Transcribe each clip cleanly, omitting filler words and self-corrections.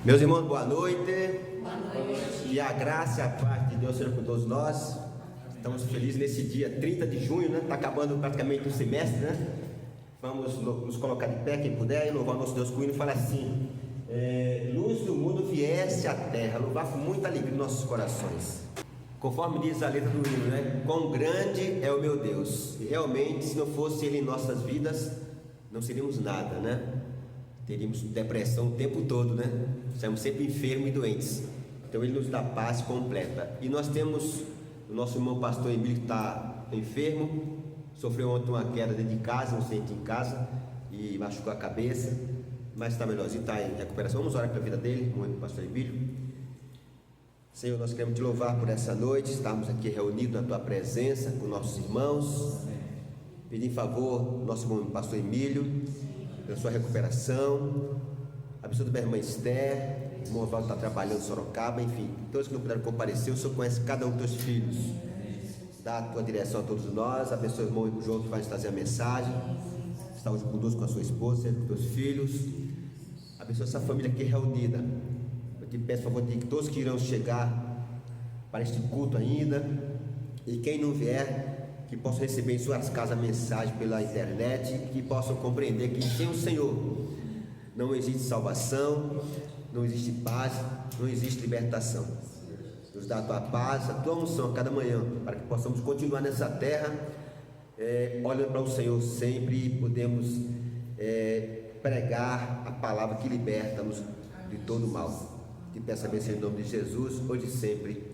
Meus irmãos, boa noite. Boa noite. Que a graça e a paz de Deus seja com todos nós. Estamos felizes nesse dia 30 de junho, né? Está acabando praticamente o semestre, né? Vamos nos colocar de pé, quem puder, e louvar nosso Deus com o hino e falar assim: luz do mundo viesse à terra, louvar com muita alegria em nossos corações. Conforme diz a letra do hino, né? Quão grande é o meu Deus. E realmente, se não fosse Ele em nossas vidas, não seríamos nada, né? Teríamos depressão o tempo todo, né? Estamos sempre enfermos e doentes. Então Ele nos dá paz completa. E nós temos o nosso irmão pastor Emílio, que está enfermo, sofreu ontem uma queda dentro de casa, um acidente em casa, e machucou a cabeça, mas está melhorzinho, está em recuperação. Vamos orar pela vida dele, irmão pastor Emílio. Senhor, nós queremos te louvar por essa noite, estamos aqui reunidos na tua presença com nossos irmãos. Pedir em favor nosso irmão pastor Emílio, pela sua recuperação. Abençoa minha irmã Esther, o irmão Osvaldo está trabalhando em Sorocaba, enfim, todos que não puderam comparecer. O Senhor conhece cada um dos teus filhos, dá a tua direção a todos nós. Abençoa o irmão João, que vai nos trazer a mensagem. Está hoje conosco com a sua esposa, com teus filhos. Abençoa essa família aqui reunida. Eu te peço, por favor, de que todos que irão chegar para este culto ainda, e quem não vier, que possam receber em suas casas a mensagem pela internet, que possam compreender que sem o Senhor não existe salvação, não existe paz, não existe libertação. Nos dá a tua paz, a tua unção a cada manhã, para que possamos continuar nessa terra, olhando para o Senhor sempre, e podemos pregar a palavra que liberta-nos de todo mal. Te peço a bênção em nome de Jesus, hoje e sempre.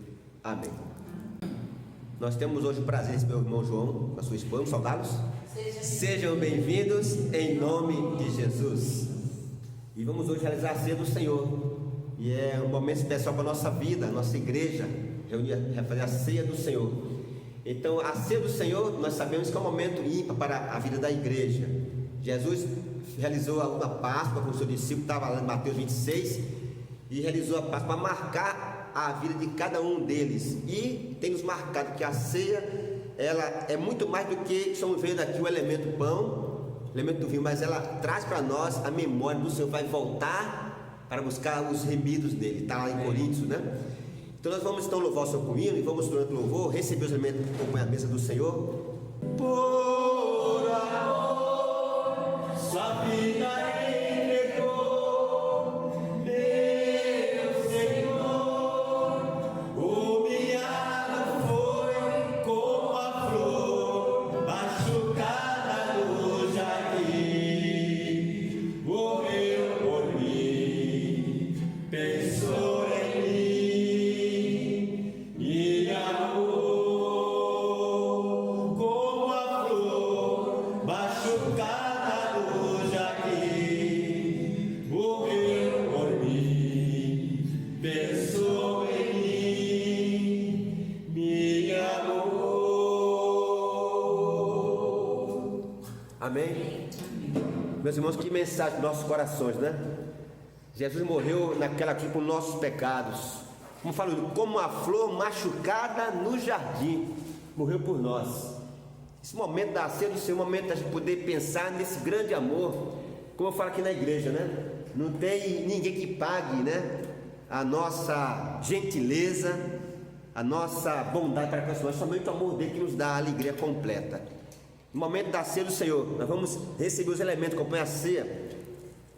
Amém. Nós temos hoje o prazer de meu irmão João, com a sua esposa. Vamos saudá-los? Sejam bem-vindos em nome de Jesus. E vamos hoje realizar a ceia do Senhor. E é um momento especial para a nossa vida, a nossa igreja, fazer a ceia do Senhor. Então, a ceia do Senhor, nós sabemos que é um momento ímpar para a vida da igreja. Jesus realizou uma Páscoa com o seu discípulo, estava lá em Mateus 26, e realizou a Páscoa para marcar a vida de cada um deles, e tem nos marcado que a ceia, ela é muito mais do que estamos vendo aqui o elemento pão, o elemento do vinho, mas ela traz para nós a memória do Senhor, vai voltar para buscar os remidos dele. Está lá em Coríntios, né? Então nós vamos então louvar o Senhor com hino, e vamos durante o louvor receber os elementos que compõem a mesa do Senhor. Por amor, sua vida Meus irmãos, que mensagem para nossos corações, né? Jesus morreu naquela cruz por nossos pecados, como falou, como a flor machucada no jardim, morreu por nós. Esse momento da ceia do Senhor, momento da gente poder pensar nesse grande amor, como eu falo aqui na igreja, né? Não tem ninguém que pague, né, a nossa gentileza, a nossa bondade para com nós, somente o amor dele que nos dá a alegria completa. No momento da ceia do Senhor, nós vamos receber os elementos que acompanham a ceia.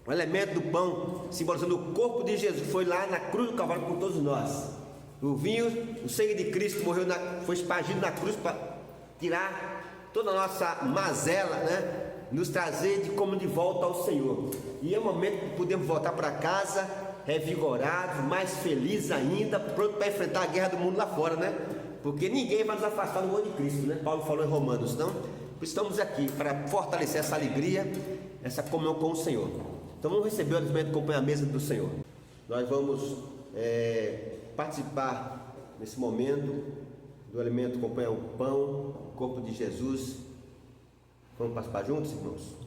O elemento do pão, simbolizando o corpo de Jesus, que foi lá na cruz do Calvário por todos nós. O vinho, o sangue de Cristo morreu foi espargido na cruz para tirar toda a nossa mazela, né? Nos trazer de volta ao Senhor. E é o momento que podemos voltar para casa revigorados, mais felizes ainda, pronto para enfrentar a guerra do mundo lá fora, né? Porque ninguém vai nos afastar do amor de Cristo, né? Paulo falou em Romanos, não? Estamos aqui para fortalecer essa alegria, essa comunhão com o Senhor. Então vamos receber o alimento que acompanha a mesa do Senhor. Nós vamos participar nesse momento do alimento que acompanha o pão, o corpo de Jesus. Vamos participar juntos, irmãos?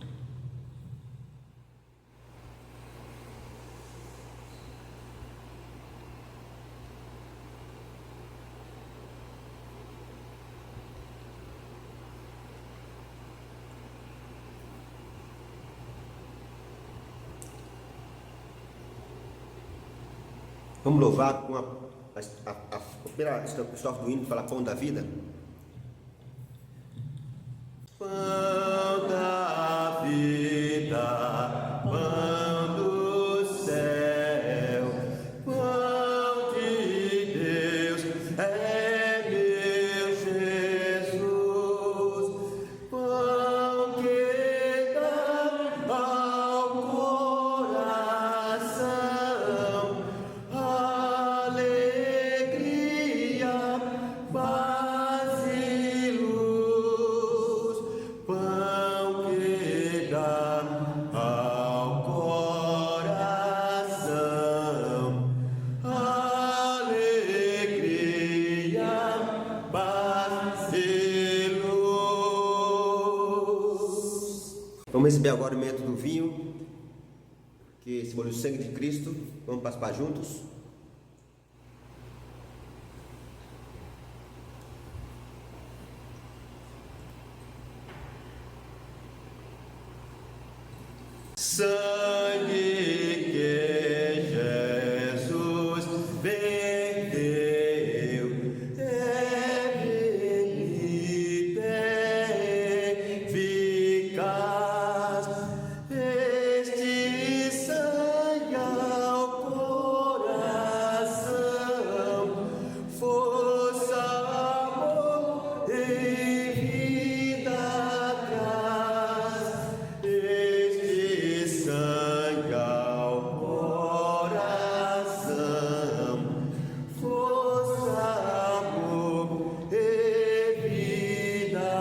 Vamos louvar com a primeira estrofe do hino, fala pão da vida. Pão da vida, pão do céu, pão de Deus, é meu Jesus, pão que dá ao coração alegria, paz e luz, pão que dá ao coração alegria, paz e luz. Vamos receber agora o momento do vinho, que simboliza o sangue de Cristo. Vamos participar juntos. Sangue que Jesus verteu, é eficaz. Este sangue ao coração, força, amor e vida traz. Este sangue ao coração, força, amor e vida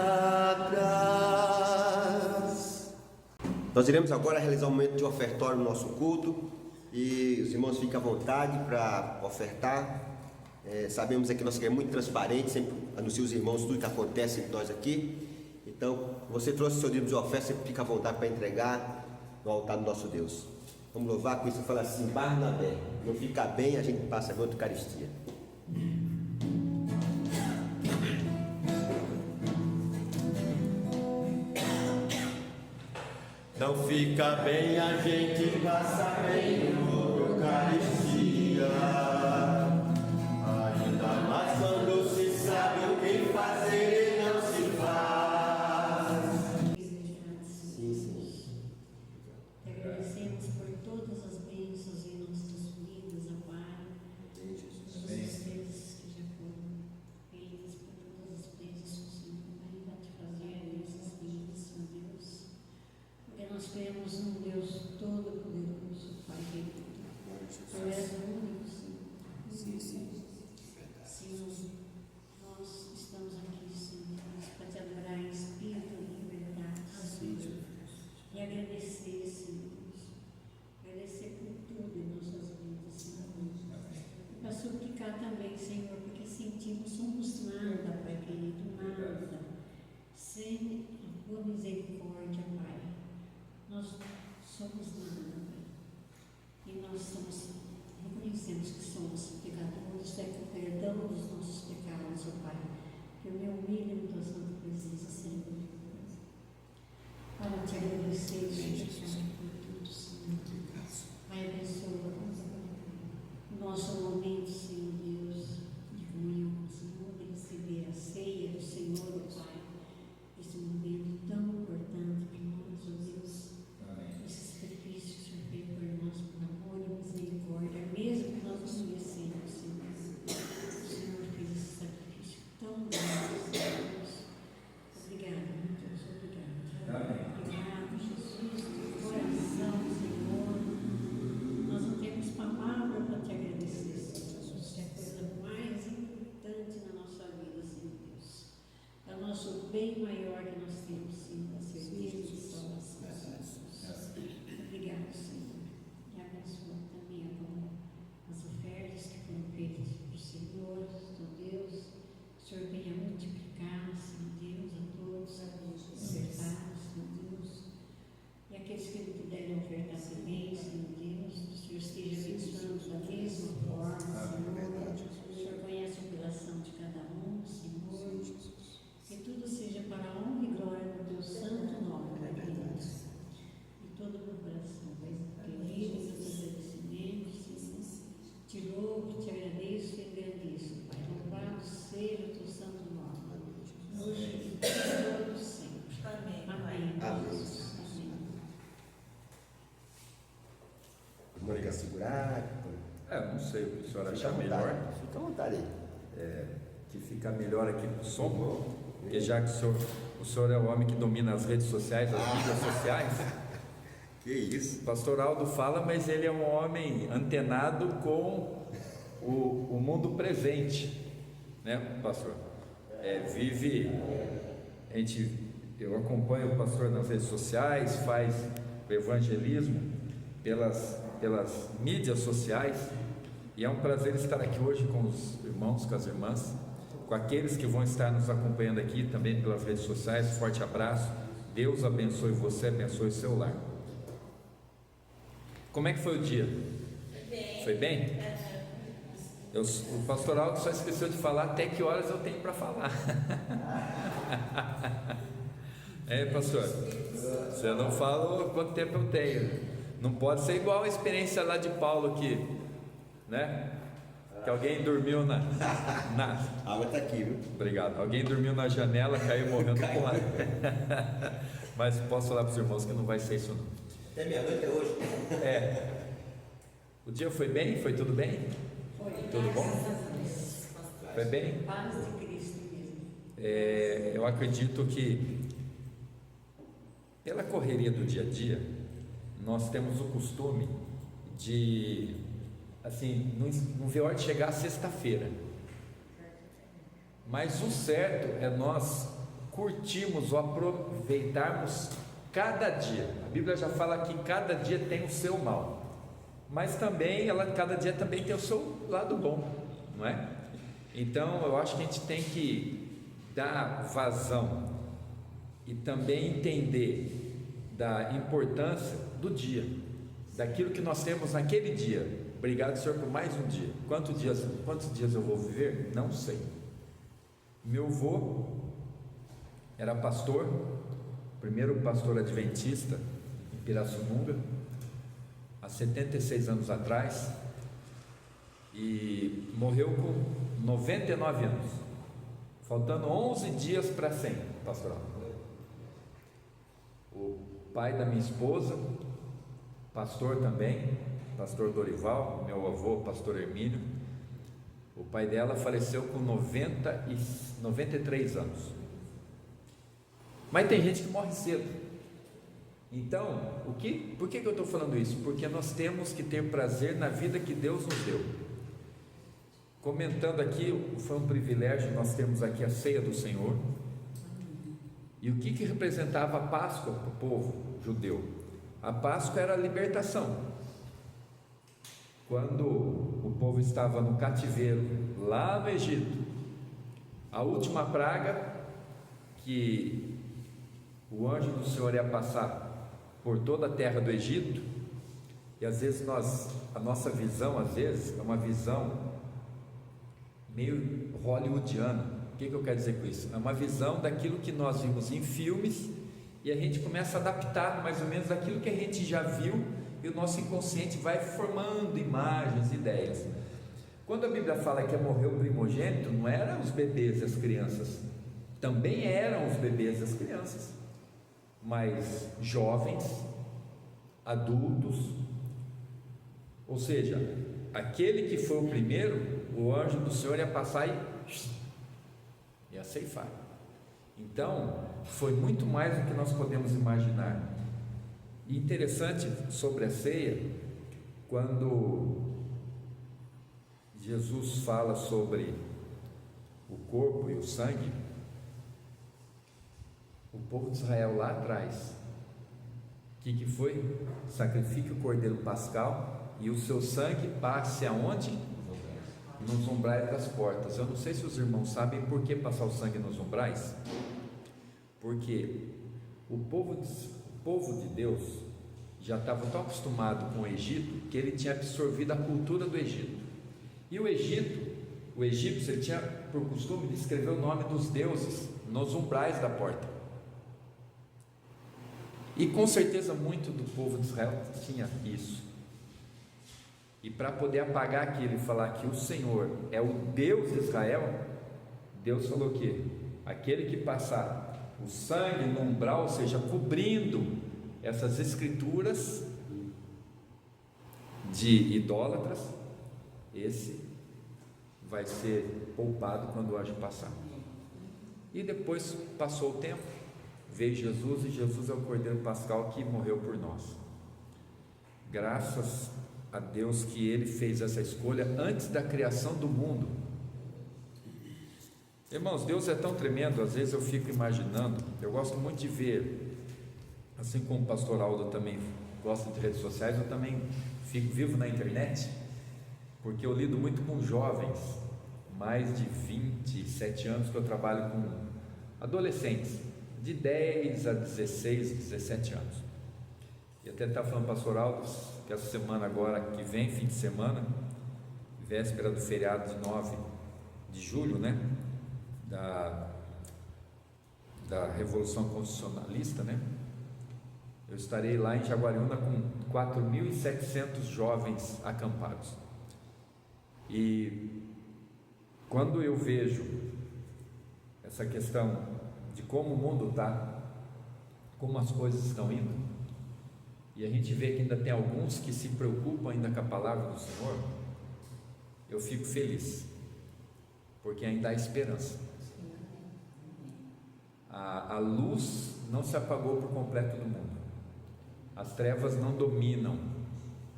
traz. Nós iremos agora realizar um momento de ofertório no nosso culto, e os irmãos fiquem à vontade para ofertar. Sabemos aqui que nós é muito transparente, sempre anuncia os irmãos tudo que acontece entre nós aqui. Então, você trouxe seu livro de oferta, sempre fica à vontade para entregar no altar do nosso Deus. Vamos louvar com isso, fala assim: Barnabé, não fica bem, a gente passa a outra Eucaristia. Não fica bem, a gente passa bem no Eucaristia. Ainda mais quando se sabe o que fazer e não se faz. Sim, sim. Te agradecemos por todas as bênçãos em nossas vidas, ó Pai. Todas as coisas que já foram feitas, por todas as bênçãos que o Senhor ainda te fazer nessas vidas, meu Deus. Porque nós cremos num Deus todo-poderoso, Pai querido. Tu és o único, Senhor. Sim, sim. Senhor, nós estamos aqui, Senhor, para te adorar em espírito e em verdade, Senhor. E agradecer, Senhor. Agradecer por tudo em nossas vidas, Senhor. E para suplicar também, Senhor, porque sentimos somos nada, Pai querido, nada. Sem a tua misericórdia, Pai. Nós somos nada, Pai. E nós reconhecemos que somos pecadores, peço perdão dos nossos pecados, ó Pai. Que eu me humilho em tua santa presença, Senhor. Para te agradecer, Senhor, por tudo, Senhor. Pai, abençoa o nosso momento, Senhor Deus, de comunhão com o Senhor, de receber a ceia do Senhor, ó Pai. Esse momento tão importante para nós, ó Deus. Esse sacrifício que o Senhor fez por nós, por amor e misericórdia, mesmo que nós não merecemos, Senhor. O Senhor fez esse sacrifício tão grande, Senhor Deus. Obrigado, meu Deus, obrigado. Obrigado, Jesus, do coração, Senhor. Nós não temos palavra para te agradecer, Senhor. Isso é a coisa mais importante na nossa vida, Senhor Deus. É o nosso bem maior que nós temos, Senhor, a certeza de salvação. Obrigado, Senhor. E abençoa também agora as ofertas que foram feitas por Senhor, Senhor Deus. O Senhor venha multiplicar, Senhor Deus, a todos, acertar, Senhor Deus. E aqueles que não puderem ofertar também, Senhor Deus, o Senhor esteja abençoando da mesma forma, Senhor. O Senhor conhece o coração de cada um, Senhor. Que tudo seja para a honra e glória do teu santo nome, Pai querido. E todo o meu coração, Pai querido, meus agradecimentos, Senhor. Te louvo, segurar? Não sei o que o senhor Fica achar à melhor. vontade, fica à vontade aí. Que fica melhor aqui para o som, porque já que o senhor é o homem que domina as redes sociais, as mídias sociais. Que isso? O pastor Aldo fala, mas ele é um homem antenado com o mundo presente, né, pastor? Eu acompanho o pastor nas redes sociais, faz o evangelismo pelas mídias sociais, e é um prazer estar aqui hoje com os irmãos, com as irmãs, com aqueles que vão estar nos acompanhando aqui também pelas redes sociais. Forte abraço, Deus abençoe você, abençoe o seu lar. Como é que foi o dia? Foi bem? O pastor Aldo só esqueceu de falar até que horas eu tenho para falar. Pastor, você não fala quanto tempo eu tenho. Não pode ser igual a experiência lá de Paulo aqui, né? Que alguém dormiu na... A água está aqui, viu? Obrigado. Alguém dormiu na janela, caiu morrendo com lá. Mas posso falar para os irmãos que não vai ser isso não. Até meia-noite é hoje. O dia foi bem? Foi tudo bem? Foi. Tudo bom? Foi bem? Paz de Cristo mesmo. Eu acredito que pela correria do dia a dia, nós temos o costume de, assim, não ver a hora de chegar a sexta-feira. Mas o certo é nós curtirmos ou aproveitarmos cada dia. A Bíblia já fala que cada dia tem o seu mal, mas também cada dia também tem o seu lado bom, não é? Então eu acho que a gente tem que dar vazão e também entender da importância do dia, daquilo que nós temos naquele dia. Obrigado, Senhor, por mais um dia. Quantos dias eu vou viver? Não sei. Meu avô era pastor, primeiro pastor adventista em Pirassununga, há 76 anos atrás, e morreu com 99 anos, faltando 11 dias para 100, pastoral. O pai da minha esposa, pastor também, pastor Dorival, meu avô, pastor Hermínio, o pai dela faleceu com 93 anos. Mas tem gente que morre cedo. Então, por que eu estou falando isso? Porque nós temos que ter prazer na vida que Deus nos deu. Comentando aqui, foi um privilégio nós termos aqui a ceia do Senhor. E o que representava a Páscoa para o povo judeu? A Páscoa era a libertação. Quando o povo estava no cativeiro, lá no Egito, a última praga, que o anjo do Senhor ia passar por toda a terra do Egito, e às vezes a nossa visão, às vezes, é uma visão meio hollywoodiana. O que eu quero dizer com isso? É uma visão daquilo que nós vimos em filmes, e a gente começa a adaptar mais ou menos aquilo que a gente já viu, e o nosso inconsciente vai formando imagens, ideias. Quando a Bíblia fala que morreu o primogênito, não eram os bebês e as crianças, também eram os bebês e as crianças, mas jovens, adultos, ou seja, aquele que foi o primeiro, o anjo do Senhor ia passar e ia ceifar. Então, foi muito mais do que nós podemos imaginar. E interessante sobre a ceia, quando Jesus fala sobre o corpo e o sangue, o povo de Israel lá atrás, o que foi? Sacrifique o cordeiro pascal e o seu sangue passe aonde? Nos umbrais das portas. Eu não sei se os irmãos sabem por que passar o sangue nos umbrais, porque o povo de Deus já estava tão acostumado com o Egito que ele tinha absorvido a cultura do Egito. E o egípcio, ele tinha por costume de escrever o nome dos deuses nos umbrais da porta. E com certeza muito do povo de Israel tinha isso. E para poder apagar aquilo e falar que o Senhor é o Deus de Israel, Deus falou que aquele que passar o sangue no umbral, ou seja, cobrindo essas escrituras de idólatras, esse vai ser poupado quando o anjo passar. E depois passou o tempo, veio Jesus, e Jesus é o Cordeiro Pascal que morreu por nós. Graças a Deus que Ele fez essa escolha antes da criação do mundo. Irmãos, Deus é tão tremendo, às vezes eu fico imaginando, eu gosto muito de ver, assim como o pastor Aldo também gosta de redes sociais, eu também vivo na internet, porque eu lido muito com jovens, mais de 27 anos que eu trabalho com adolescentes, de 10 a 16, 17 anos. E até estava falando para o pastor Aldo que essa semana agora que vem, fim de semana, véspera do feriado de 9 de julho, né? Da Revolução Constitucionalista, né? Eu estarei lá em Jaguariúna com 4.700 jovens acampados. E quando eu vejo essa questão de como o mundo está, como as coisas estão indo, e a gente vê que ainda tem alguns que se preocupam ainda com a palavra do Senhor, eu fico feliz, porque ainda há esperança. A luz não se apagou por completo do mundo, as trevas não dominam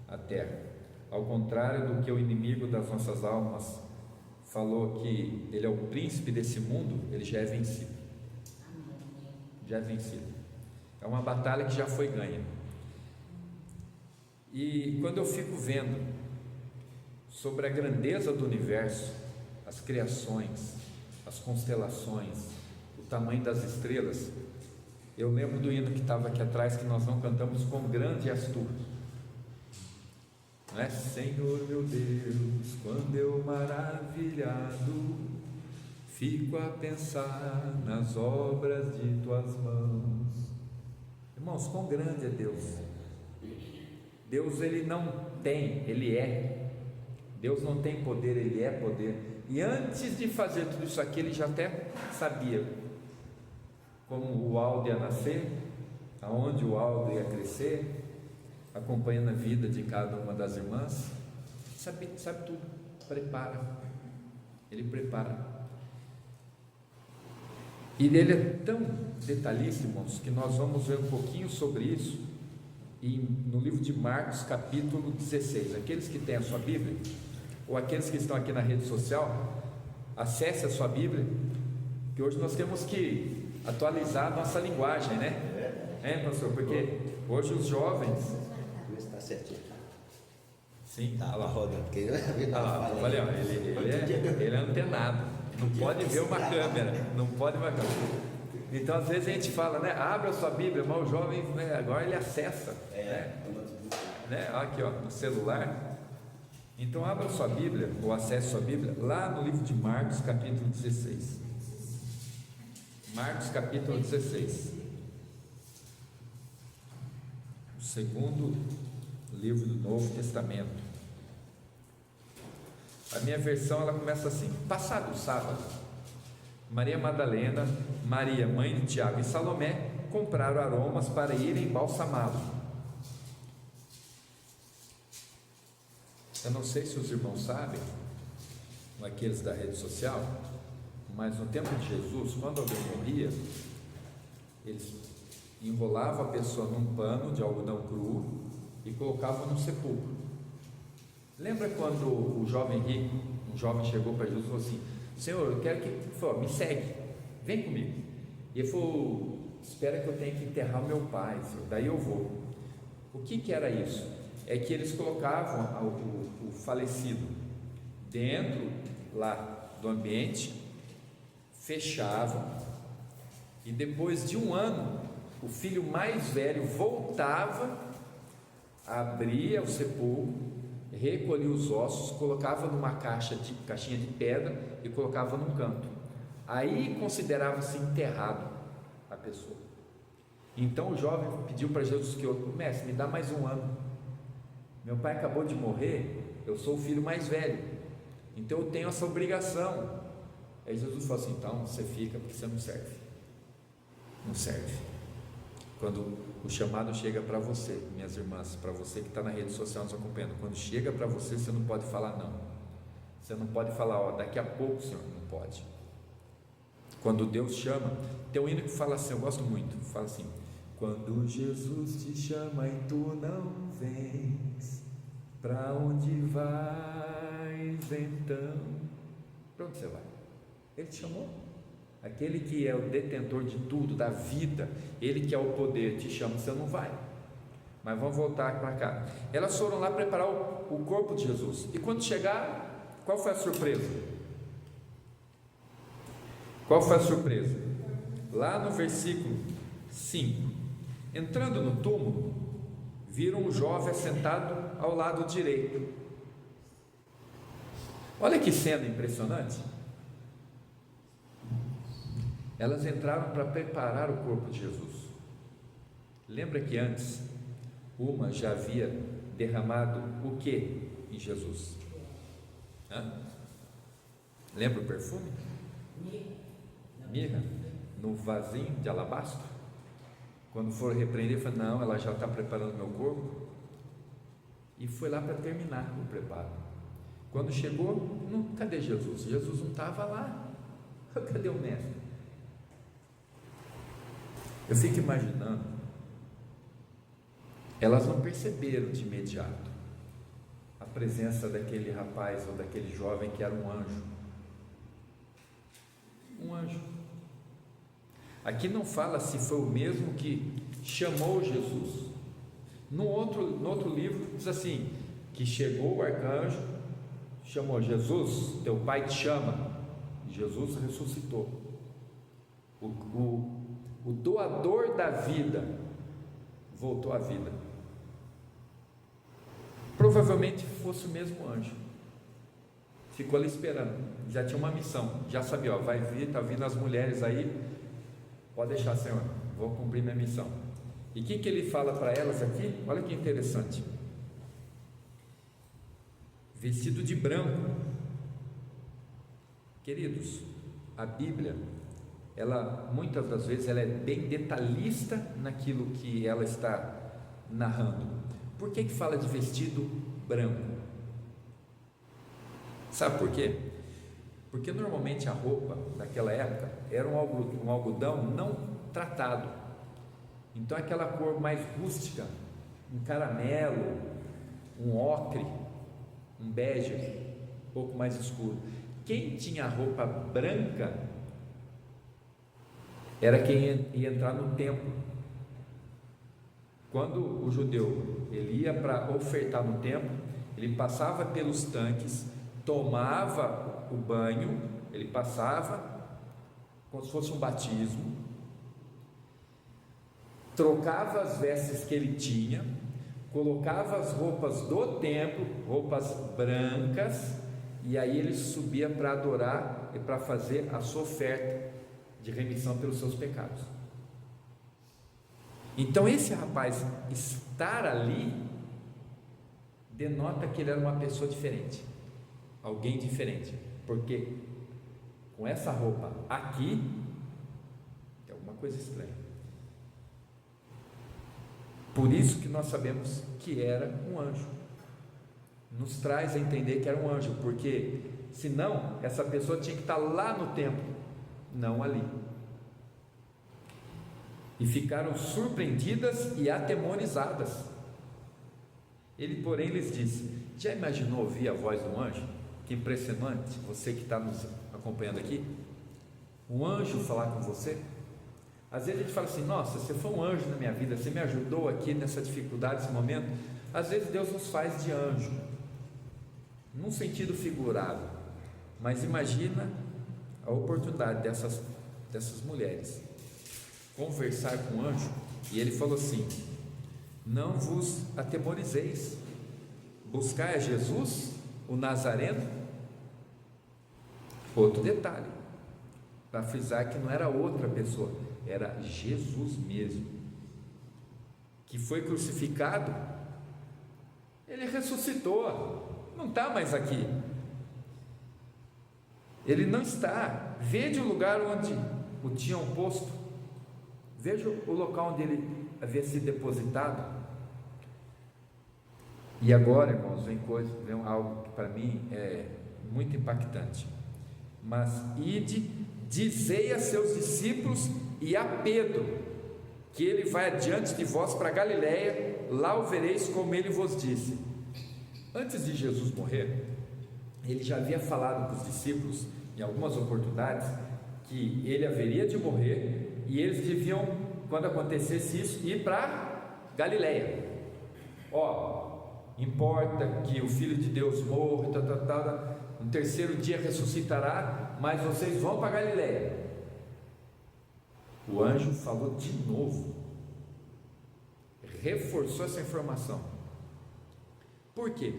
a terra, ao contrário do que o inimigo das nossas almas falou, que ele é o príncipe desse mundo, ele já é vencido, já é vencido, é uma batalha que já foi ganha. E quando eu fico vendo sobre a grandeza do universo, as criações, as constelações, o tamanho das estrelas, eu lembro do hino que estava aqui atrás, que nós não cantamos: quão grande és tu, não é? Senhor meu Deus, quando eu maravilhado fico a pensar nas obras de tuas mãos. Irmãos, quão grande é Deus. Deus, ele não tem, ele é. Deus não tem poder, ele é poder. E antes de fazer tudo isso aqui, ele já até sabia como o Aldo ia nascer, aonde o Aldo ia crescer, acompanhando a vida de cada uma das irmãs. Sabe tudo, prepara, ele prepara. E ele é tão detalhista, irmãos, que nós vamos ver um pouquinho sobre isso no livro de Marcos, capítulo 16. Aqueles que têm a sua Bíblia, ou aqueles que estão aqui na rede social, acesse a sua Bíblia, que hoje nós temos que atualizar a nossa linguagem, né? Pastor? Porque hoje os jovens... Está certinho. Sim, estava rodando. Ele é antenado, não pode ver uma câmera, não pode ver uma câmera. Então às vezes a gente fala, né? Abra a sua Bíblia, mas o jovem, né, agora ele acessa, né? Aqui, ó, no celular. Então abra a sua Bíblia, ou acesse a sua Bíblia, lá no livro de Marcos, capítulo 16. Marcos, capítulo 16. O segundo livro do Novo Testamento. A minha versão, ela começa assim: passado o sábado, Maria Madalena, Maria, mãe de Tiago, e Salomé compraram aromas para irem embalsamá-lo. Eu não sei se os irmãos sabem, aqueles da rede social, mas no tempo de Jesus, quando alguém morria, eles enrolavam a pessoa num pano de algodão cru e colocavam no sepulcro. Lembra quando o jovem rico, um jovem chegou para Jesus e falou assim: Senhor, eu quero que, por favor, me segue, vem comigo. E ele falou: espera que eu tenha que enterrar o meu pai, Senhor, daí eu vou. O que era isso? É que eles colocavam o falecido dentro lá do ambiente, fechavam, e depois de um ano, o filho mais velho voltava, abria o sepulcro, recolhia os ossos, colocava numa caixinha de pedra e colocava num canto. Aí considerava-se enterrado a pessoa. Então o jovem pediu para Jesus que mestre, me dá mais um ano. Meu pai acabou de morrer, eu sou o filho mais velho, então eu tenho essa obrigação. Aí Jesus falou assim: então você fica, porque você não serve. Não serve. Quando o chamado chega para você, minhas irmãs, para você que está na rede social nos acompanhando, quando chega para você, você não pode falar não. Você não pode falar, ó, daqui a pouco, Senhor, não pode. Quando Deus chama, tem um hino que fala assim, eu gosto muito, fala assim: quando Jesus te chama e tu não vens, para onde vais então? Para onde você vai? Ele te chamou. Aquele que é o detentor de tudo, da vida, ele que é o poder, te chama, você não vai. Mas vamos voltar para cá. Elas foram lá preparar o corpo de Jesus. E quando chegaram, qual foi a surpresa? Qual foi a surpresa? Lá no versículo 5: entrando no túmulo, viram um jovem sentado ao lado direito. Olha que cena impressionante. Elas entraram para preparar o corpo de Jesus. Lembra que antes uma já havia derramado o que em Jesus? Lembra o perfume? Mirra, no vasinho de alabastro. Quando foram repreender, falou: não, ela já está preparando meu corpo. E foi lá para terminar o preparo. Quando chegou, cadê Jesus? Jesus não estava lá. Cadê o mestre? Eu fico imaginando, elas não perceberam de imediato a presença daquele rapaz ou daquele jovem que era um anjo. Um anjo. Aqui não fala se foi o mesmo que chamou Jesus. No outro livro diz assim, que chegou o arcanjo, chamou: Jesus, teu pai te chama. Jesus ressuscitou. O doador da vida voltou à vida. Provavelmente fosse o mesmo anjo. Ficou ali esperando, já tinha uma missão, já sabia, ó, vai vir, está vindo as mulheres aí, pode deixar, Senhor, vou cumprir minha missão. E o que ele fala para elas aqui? Olha que interessante. Vestido de branco. Queridos, a Bíblia, ela muitas das vezes ela é bem detalhista naquilo que ela está narrando. Por que fala de vestido branco? Sabe por quê? Porque normalmente a roupa daquela época era um algodão não tratado. Então aquela cor mais rústica, um caramelo, um ocre, um bege, um pouco mais escuro. Quem tinha roupa branca era quem ia entrar no templo. Quando o judeu ele ia para ofertar no templo, ele passava pelos tanques, tomava o banho, ele passava como se fosse um batismo, trocava as vestes que ele tinha, colocava as roupas do templo, roupas brancas, e aí ele subia para adorar e para fazer a sua oferta de remissão pelos seus pecados. Então esse rapaz estar ali denota que ele era uma pessoa diferente, alguém diferente, porque com essa roupa aqui é alguma coisa estranha. Por isso que nós sabemos que era um anjo. Nos traz a entender que era um anjo, porque senão essa pessoa tinha que estar lá no templo, não ali. E ficaram surpreendidas e atemorizadas. Ele, porém, lhes disse: já imaginou ouvir a voz de um anjo? Que impressionante, você que está nos acompanhando aqui, um anjo falar com você. Às vezes a gente fala assim: nossa, você foi um anjo na minha vida, você me ajudou aqui nessa dificuldade, nesse momento. Às vezes Deus nos faz de anjo, num sentido figurado, mas imagina a oportunidade dessas mulheres conversar com o anjo. E ele falou assim: não vos atemorizeis, buscai a Jesus, o Nazareno. Outro detalhe, para frisar que não era outra pessoa, era Jesus mesmo, que foi crucificado. Ele ressuscitou, não está mais aqui, ele não está. Veja o lugar onde o tinham posto, veja o local onde ele havia sido depositado. E agora, irmãos, vem algo que para mim é muito impactante. Mas ide, dizei a seus discípulos e a Pedro, que ele vai adiante de vós para Galiléia, lá o vereis como ele vos disse. Antes de Jesus morrer, ele já havia falado para os discípulos, em algumas oportunidades, que ele haveria de morrer, e eles deviam, quando acontecesse isso, ir para Galiléia. Importa que o Filho de Deus morra, no terceiro dia ressuscitará, mas vocês vão para Galiléia. O anjo falou de novo, reforçou essa informação. Por quê?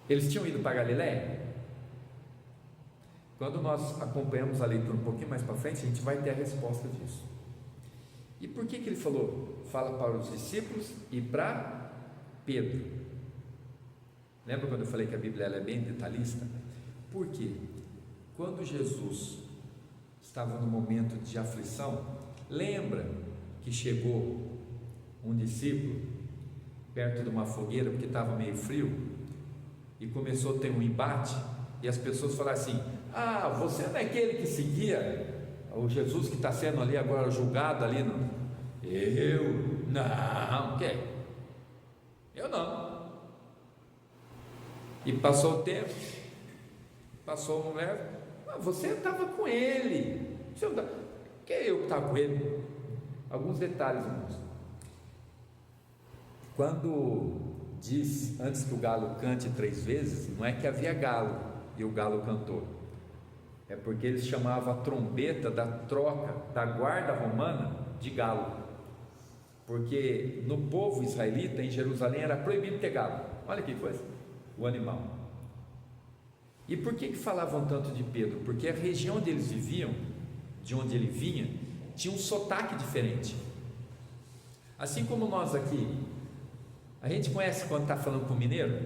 Eles tinham ido para Galiléia? Quando nós acompanhamos a leitura um pouquinho mais para frente, a gente vai ter a resposta disso. E por que ele falou? Fala para os discípulos e para Pedro. Lembra quando eu falei que a Bíblia ela é bem detalhista? Por quê? Quando Jesus estava no momento de aflição, lembra que chegou um discípulo perto de uma fogueira, porque estava meio frio, e começou a ter um embate, e as pessoas falaram assim: você não é aquele que seguia o Jesus que está sendo ali agora julgado ali no... Eu? Não, quem? Eu não. E passou o tempo, passou a mulher: você estava com ele. Quem é eu que estava com ele? Alguns detalhes, irmãos. Quando diz antes que o galo cante 3 vezes, não é que havia galo e o galo cantou, é porque eles chamavam a trombeta da troca da guarda romana de galo, porque no povo israelita em Jerusalém era proibido ter galo. Olha que coisa, o animal. E por que falavam tanto de Pedro? Porque a região onde eles viviam, de onde ele vinha, tinha um sotaque diferente. Assim como nós aqui, a gente conhece quando está falando com o mineiro?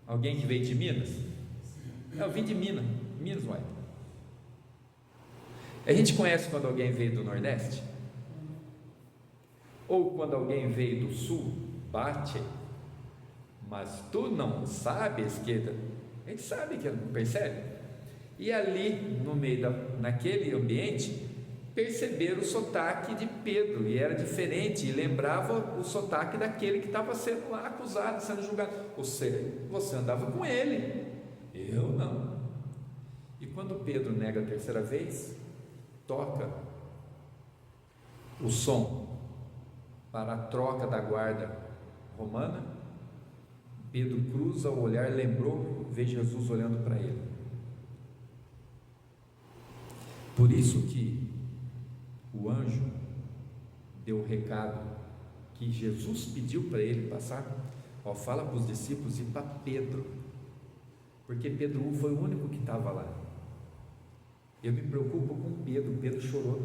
Alguém que veio de Minas? Eu vim de Minas, uai. A gente conhece quando alguém veio do Nordeste? Ou quando alguém veio do Sul? Bate. Mas tu não sabes que... A gente sabe que não percebe. E ali, no meio naquele ambiente, perceberam o sotaque de Pedro, e era diferente, e lembrava o sotaque daquele que estava sendo lá acusado, sendo julgado. Você andava com ele, eu não. E quando Pedro nega a terceira vez, toca o som para a troca da guarda romana, Pedro cruza o olhar, lembrou, vê Jesus olhando para ele. Por isso que o anjo deu o recado que Jesus pediu para ele passar. Fala para os discípulos e para Pedro, porque Pedro foi o único que estava lá. Eu me preocupo com Pedro. Pedro chorou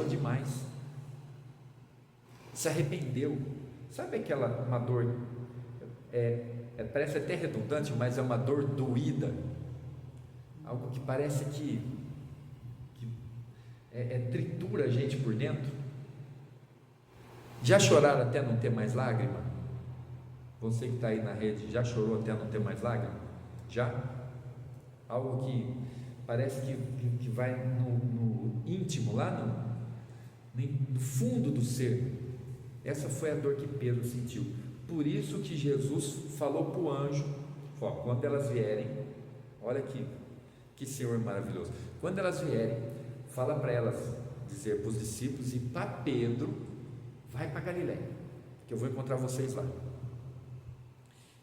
demais, se arrependeu. Sabe uma dor, parece até redundante, mas é uma dor doída, algo que parece que tritura a gente por dentro. Já choraram até não ter mais lágrima? Você que está aí na rede, já chorou até não ter mais lágrima? Já? Algo que parece que vai no íntimo, lá no fundo do ser. Essa foi a dor que Pedro sentiu. Por isso que Jesus falou para o anjo: quando elas vierem, olha que Senhor maravilhoso, quando elas vierem, fala para elas dizer para os discípulos e para Pedro: vai para Galiléia, que eu vou encontrar vocês lá.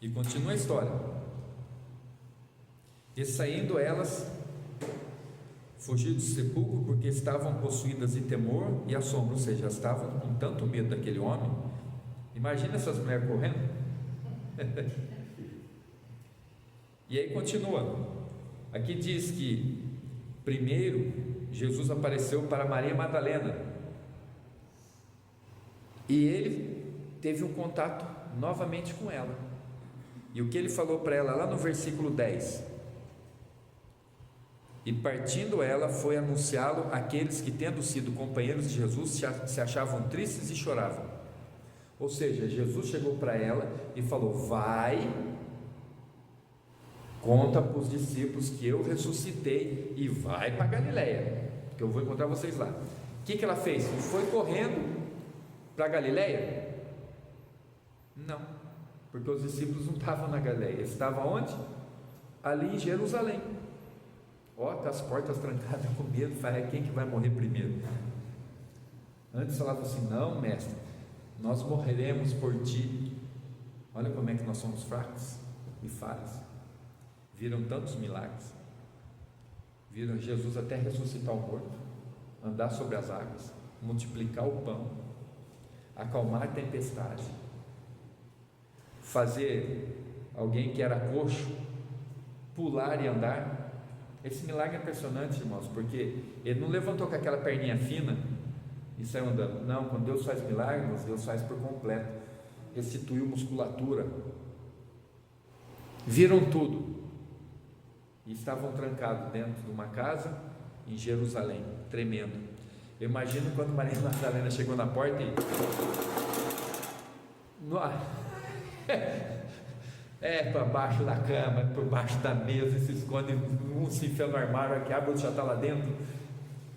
E continua a história. E saindo elas, fugiram do sepulcro, porque estavam possuídas de temor e assombro, ou seja, estavam com tanto medo daquele homem. Imagina essas mulheres correndo. E aí continua. Aqui diz que primeiro Jesus apareceu para Maria Madalena, e ele teve um contato novamente com ela. E o que ele falou para ela lá no versículo 10? E partindo ela, foi anunciá-lo àqueles que, tendo sido companheiros de Jesus, se achavam tristes e choravam. Ou seja, Jesus chegou para ela e falou: vai, conta para os discípulos que eu ressuscitei e vai para Galileia, que eu vou encontrar vocês lá. O que ela fez? Foi correndo para Galileia? Não, porque os discípulos não estavam na Galileia, eles estavam onde? Ali em Jerusalém. Ó, tá as portas trancadas com medo, fala, quem que vai morrer primeiro? Antes falava assim: não, mestre, nós morreremos por ti. Olha como é que nós somos fracos e falhos. Viram tantos milagres, viram Jesus até ressuscitar o morto, andar sobre as águas, multiplicar o pão, acalmar a tempestade, fazer alguém que era coxo pular e andar. Esse milagre é impressionante, irmãos, porque ele não levantou com aquela perninha fina e saiu andando. Não, quando Deus faz milagres, Deus faz por completo. Restituiu musculatura. Viram tudo e estavam trancados dentro de uma casa em Jerusalém, tremendo. Eu imagino quando Maria Madalena chegou na porta e para baixo da cama, por baixo da mesa, se esconde, um se enfia no armário, que abre, outro já está lá dentro.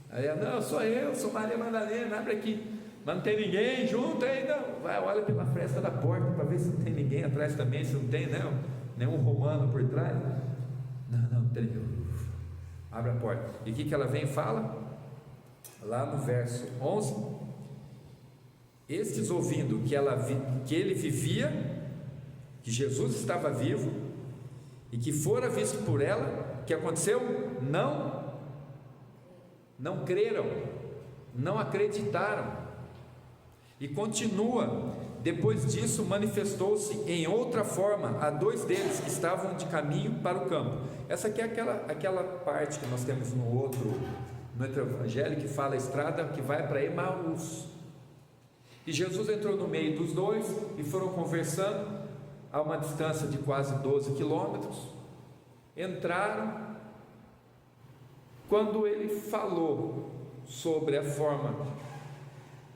Aí ela: não, sou eu, sou Maria Madalena, abre aqui. Mas não tem ninguém junto aí, não. Vai, olha pela fresta da porta para ver se não tem ninguém atrás também, se não tem, não, nenhum romano por trás. Não tem. Abre a porta. E o que ela vem e fala? Lá no verso 11: estes, ouvindo que ele vivia, que Jesus estava vivo e que fora visto por ela, o que aconteceu? Não creram, não acreditaram. E continua: depois disso manifestou-se em outra forma a dois deles que estavam de caminho para o campo. Essa aqui é aquela parte que nós temos no outro evangelho, que fala a estrada que vai para Emaús. E Jesus entrou no meio dos dois e foram conversando a uma distância de quase 12 quilômetros. Entraram. Quando ele falou sobre a forma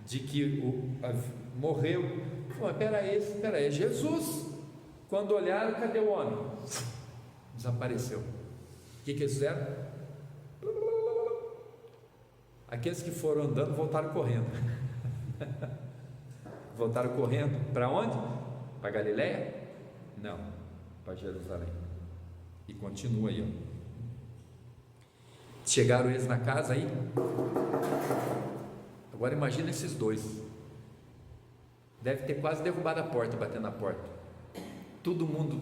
de que morreu, falou: espera aí, é Jesus. Quando olharam, cadê o homem? Desapareceu. O que eles fizeram? Aqueles que foram andando voltaram correndo. Voltaram correndo para onde? Para Galileia? Não, para Jerusalém. E continua aí, ó. Chegaram eles na casa aí. Agora imagina esses dois. Deve ter quase derrubado a porta, batendo na porta. Todo mundo,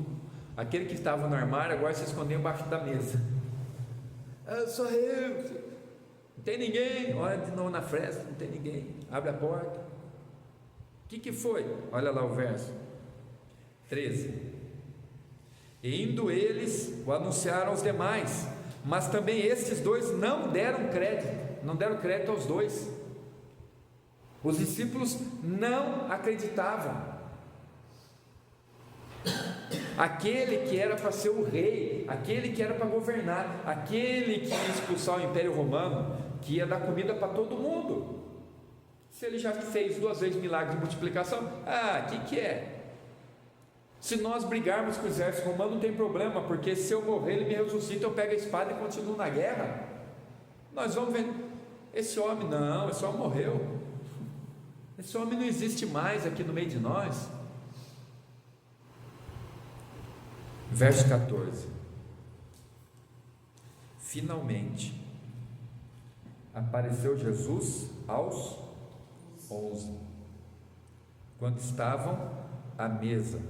aquele que estava no armário, agora se escondeu embaixo da mesa. Sou eu. Não tem ninguém. Olha de novo na fresta, não tem ninguém. Abre a porta. O que foi? Olha lá o verso 13. E indo eles, o anunciaram aos demais, mas também estes dois não deram crédito aos dois. Os discípulos não acreditavam. Aquele que era para ser o rei, aquele que era para governar, aquele que ia expulsar o Império Romano, que ia dar comida para todo mundo, se ele já fez 2 vezes milagre de multiplicação, o que é? Se nós brigarmos com o exército romano, não tem problema, porque se eu morrer, ele me ressuscita, eu pego a espada e continuo na guerra. Nós vamos ver. Esse homem morreu. Esse homem não existe mais aqui no meio de nós. Verso 14. Finalmente apareceu Jesus aos 11, quando estavam à mesa.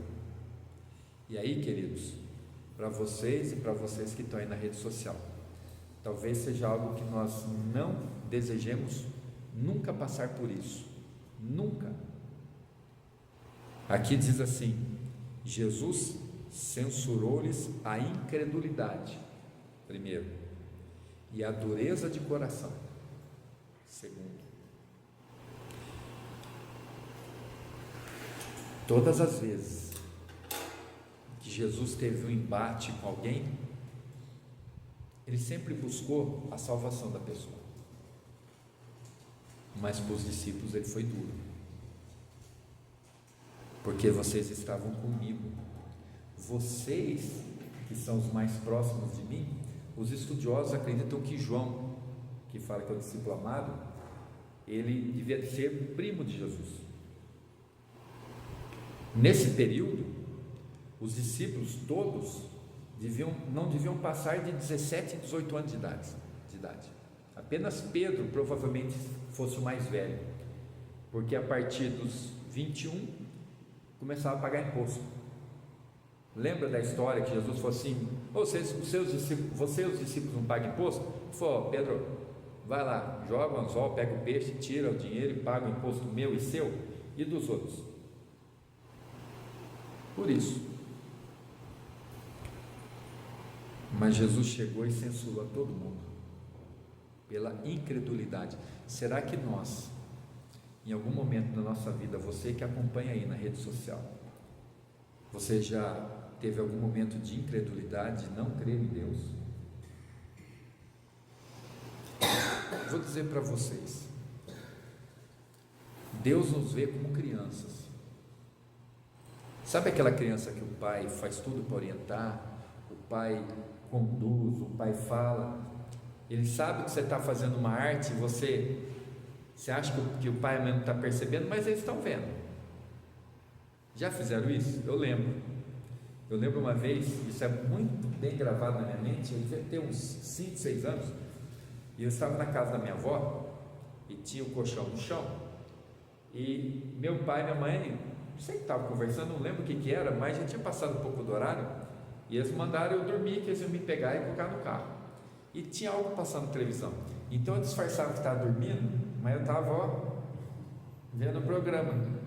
E aí, queridos, para vocês e para vocês que estão aí na rede social, talvez seja algo que nós não desejemos nunca passar por isso. Nunca. Aqui diz assim: Jesus censurou-lhes a incredulidade, primeiro, e a dureza de coração, segundo. Todas as vezes que Jesus teve um embate com alguém, Ele sempre buscou a salvação da pessoa. Mas para os discípulos ele foi duro. Porque vocês estavam comigo. Vocês, que são os mais próximos de mim, os estudiosos acreditam que João, que fala que é o discípulo amado, ele devia ser primo de Jesus. Nesse período, os discípulos todos não deviam passar de 17 e 18 anos de idade. Apenas Pedro provavelmente fosse o mais velho, porque a partir dos 21 começava a pagar imposto. Lembra da história que Jesus falou assim: você e os discípulos não pagam imposto? Ele falou: Pedro, vai lá, joga o anzol, pega o peixe, tira o dinheiro e paga o imposto meu e seu e dos outros. Por isso. Mas Jesus chegou e censurou a todo mundo pela incredulidade. Será que nós, em algum momento da nossa vida, você que acompanha aí na rede social, você já teve algum momento de incredulidade, de não crer em Deus? Vou dizer para vocês, Deus nos vê como crianças. Sabe aquela criança que o pai faz tudo para orientar, o pai conduz, o pai fala, ele sabe que você está fazendo uma arte, você acha que o pai e a mãe não está percebendo, mas eles estão vendo. Já fizeram isso? Eu lembro uma vez, isso é muito bem gravado na minha mente, eu devia ter uns 5, 6 anos, e eu estava na casa da minha avó, e tinha o colchão no chão, e meu pai e minha mãe, não sei o que estavam conversando, não lembro o que era, mas já tinha passado um pouco do horário, e eles mandaram eu dormir, que eles iam me pegar e colocar no carro, e tinha algo passando na televisão, então eu disfarçava que estava dormindo, mas eu estava vendo o programa.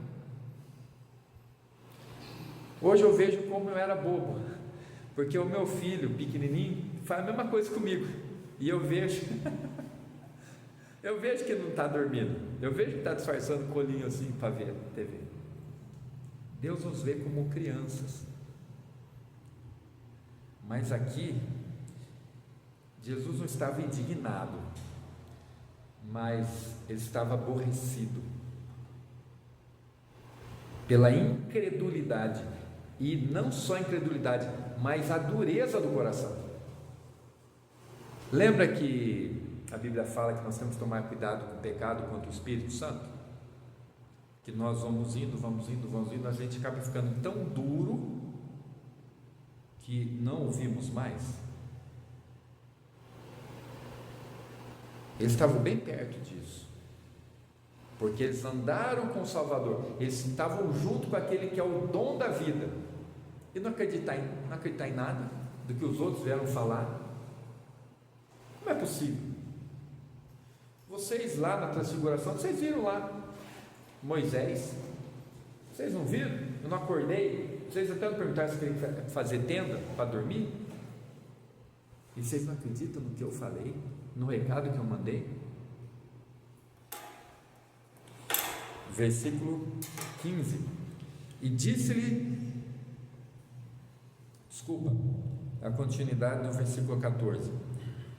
Hoje eu vejo como eu era bobo, porque o meu filho pequenininho faz a mesma coisa comigo, e eu vejo que ele não está dormindo, eu vejo que está disfarçando o colinho assim para ver a TV. Deus nos vê como crianças, mas aqui Jesus não estava indignado, mas ele estava aborrecido pela incredulidade, e não só a incredulidade, mas a dureza do coração. Lembra que a Bíblia fala que nós temos que tomar cuidado com o pecado contra o Espírito Santo? Que nós vamos indo, a gente acaba ficando tão duro que não ouvimos mais. Eles estavam bem perto disso, porque eles andaram com o Salvador, eles estavam junto com aquele que é o dom da vida, e não acreditar em nada do que os outros vieram falar. Como é possível? Vocês lá na transfiguração, vocês viram lá Moisés, vocês não viram? Eu não acordei, vocês até me perguntaram se queriam fazer tenda para dormir, e vocês não acreditam no que eu falei, no recado que eu mandei? Versículo 15: e disse-lhe, a continuidade do versículo 14: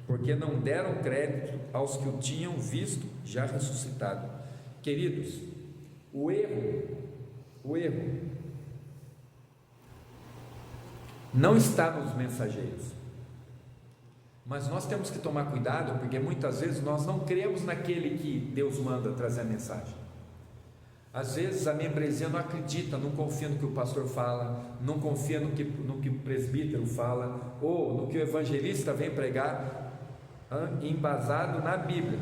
porque não deram crédito aos que o tinham visto já ressuscitado. Queridos, o erro não está nos mensageiros, mas nós temos que tomar cuidado, porque muitas vezes nós não cremos naquele que Deus manda trazer a mensagem. Às vezes a membresia não acredita, não confia no que o pastor fala, não confia no que o presbítero fala, ou no que o evangelista vem pregar, embasado na Bíblia.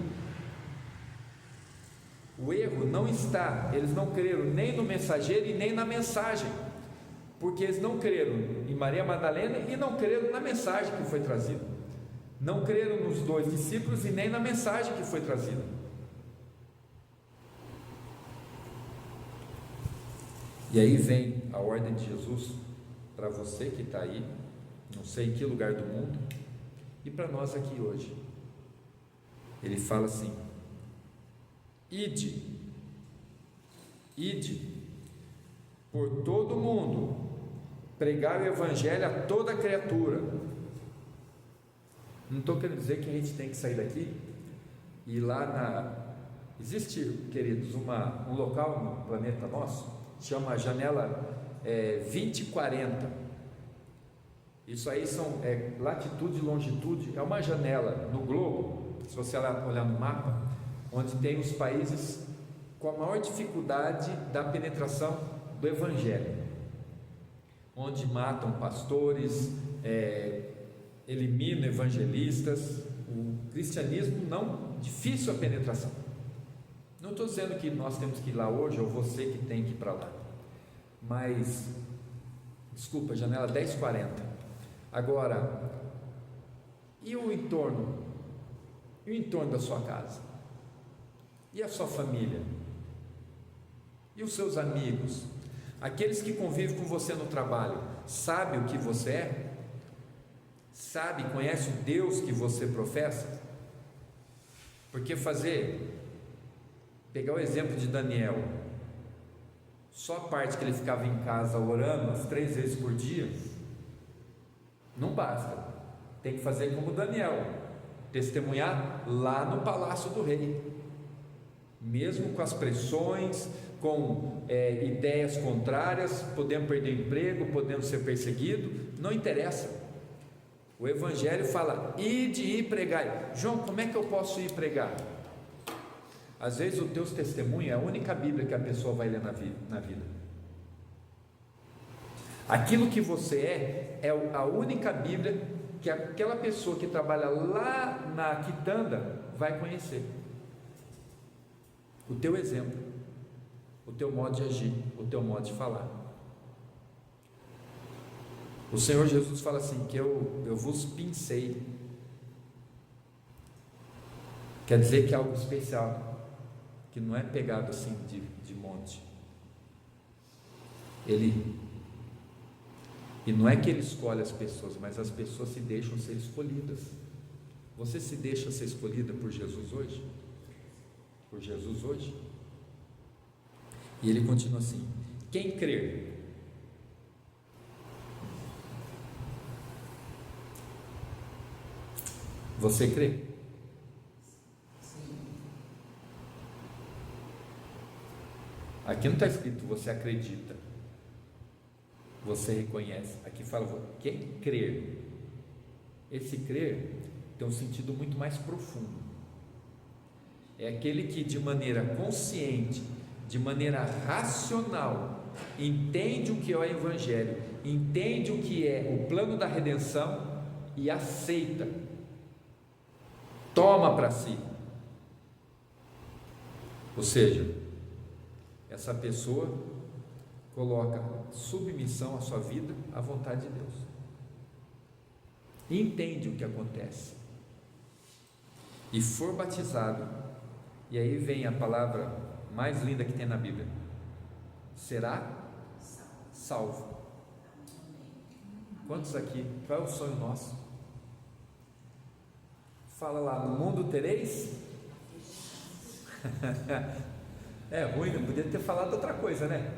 O erro não está, eles não creram nem no mensageiro e nem na mensagem, porque eles não creram em Maria Madalena e não creram na mensagem que foi trazida, não creram nos 2 discípulos e nem na mensagem que foi trazida. E aí vem a ordem de Jesus para você que está aí, não sei em que lugar do mundo, e para nós aqui hoje. Ele fala assim: ide por todo o mundo, pregar o evangelho a toda criatura. Não estou querendo dizer que a gente tem que sair daqui e ir lá existe, queridos, um local no planeta nosso, chama janela 2040. Isso aí são latitude e longitude, é uma janela no globo, se você olhar no mapa, onde tem os países com a maior dificuldade da penetração do Evangelho, onde matam pastores, eliminam evangelistas. O cristianismo não, difícil a penetração. Não estou dizendo que nós temos que ir lá hoje, ou você que tem que ir para lá, mas, desculpa, janela 1040. Agora, e o entorno? E o entorno da sua casa? E a sua família? E os seus amigos? Aqueles que convivem com você no trabalho, sabe o que você é? Sabe, conhece o Deus que você professa? Porque pegar o exemplo de Daniel, só a parte que ele ficava em casa orando as 3 vezes por dia, não basta. Tem que fazer como Daniel, testemunhar lá no palácio do rei, mesmo com as pressões, com ideias contrárias, podendo perder emprego, podendo ser perseguido, não interessa. O Evangelho fala: ide e pregai. João, como é que eu posso ir pregar? Às vezes o teu testemunho é a única Bíblia que a pessoa vai ler na vida. Aquilo que você é a única Bíblia que aquela pessoa que trabalha lá na quitanda vai conhecer. O teu exemplo, o teu modo de agir, o teu modo de falar. O Senhor Jesus fala assim, que eu vos pincei. Quer dizer que é algo especial, que não é pegado assim de monte. E não é que ele escolhe as pessoas, mas as pessoas se deixam ser escolhidas. Você se deixa ser escolhida por Jesus hoje? Por Jesus hoje? E ele continua assim: quem crer? Você crê? Aqui não está escrito você acredita, você reconhece. Aqui fala quem crer. Esse crer tem um sentido muito mais profundo. É aquele que de maneira consciente, de maneira racional, entende o que é o Evangelho, entende o que é o plano da redenção e aceita, toma para si. Ou seja, essa pessoa coloca submissão à sua vida à vontade de Deus, entende o que acontece e for batizado. E aí vem a palavra mais linda que tem na Bíblia: será salvo. Quantos aqui? Qual é o sonho nosso? Fala lá: no mundo tereis. É ruim, não podia ter falado outra coisa, né?